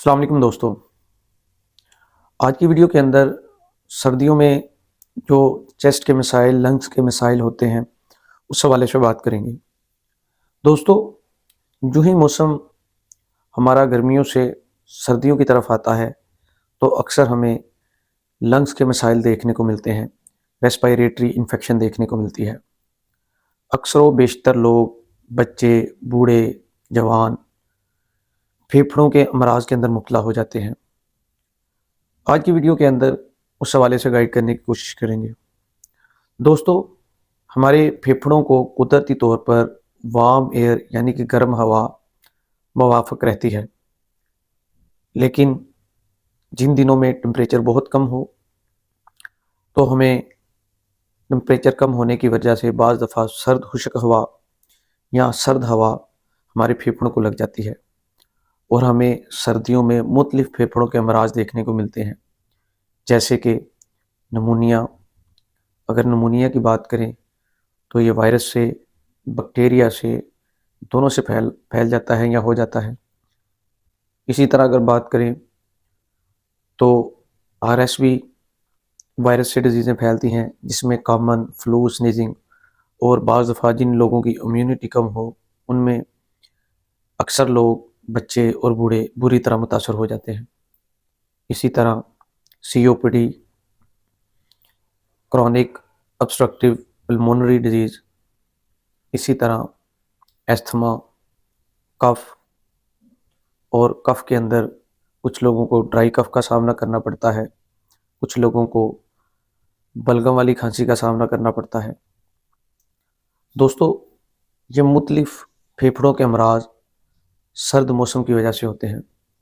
السلام علیکم دوستو، آج کی ویڈیو کے اندر سردیوں میں جو چیسٹ کے مسائل، لنگس کے مسائل ہوتے ہیں اس حوالے سے بات کریں گے۔ دوستو، جو ہی موسم ہمارا گرمیوں سے سردیوں کی طرف آتا ہے تو اکثر ہمیں لنگس کے مسائل دیکھنے کو ملتے ہیں، ریسپائریٹری انفیکشن دیکھنے کو ملتی ہے۔ اکثر و بیشتر لوگ، بچے، بوڑھے، جوان پھیپھڑوں کے امراض کے اندر مبتلا ہو جاتے ہیں۔ آج کی ویڈیو کے اندر اس حوالے سے گائیڈ کرنے کی کوشش کریں گے۔ دوستو، ہمارے پھیپھڑوں کو قدرتی طور پر وارم ایئر یعنی کہ گرم ہوا موافق رہتی ہے، لیکن جن دنوں میں ٹمپریچر بہت کم ہو تو ہمیں ٹمپریچر کم ہونے کی وجہ سے بعض دفعہ سرد خشک ہوا یا سرد ہوا ہمارے پھیپھڑوں کو لگ جاتی ہے اور ہمیں سردیوں میں مختلف پھیپھڑوں کے امراض دیکھنے کو ملتے ہیں، جیسے کہ نمونیا۔ اگر نمونیا کی بات کریں تو یہ وائرس سے، بیکٹیریا سے، دونوں سے پھیل جاتا ہے یا ہو جاتا ہے۔ اسی طرح اگر بات کریں تو RSV وائرس سے ڈیزیزیں پھیلتی ہیں، جس میں کامن فلو، سنیزنگ، اور بعض دفعہ جن لوگوں کی امیونٹی کم ہو ان میں اکثر لوگ، بچے اور بوڑھے بری طرح متاثر ہو جاتے ہیں۔ اسی طرح COPD، chronic obstructive pulmonary disease, اسی طرح ایستھما، کف، اور کف کے اندر کچھ لوگوں کو ڈرائی کف کا سامنا کرنا پڑتا ہے، کچھ لوگوں کو بلغم والی کھانسی کا سامنا کرنا پڑتا ہے۔ دوستو، یہ مختلف پھیپھڑوں کے امراض سرد موسم کی وجہ سے ہوتے ہیں۔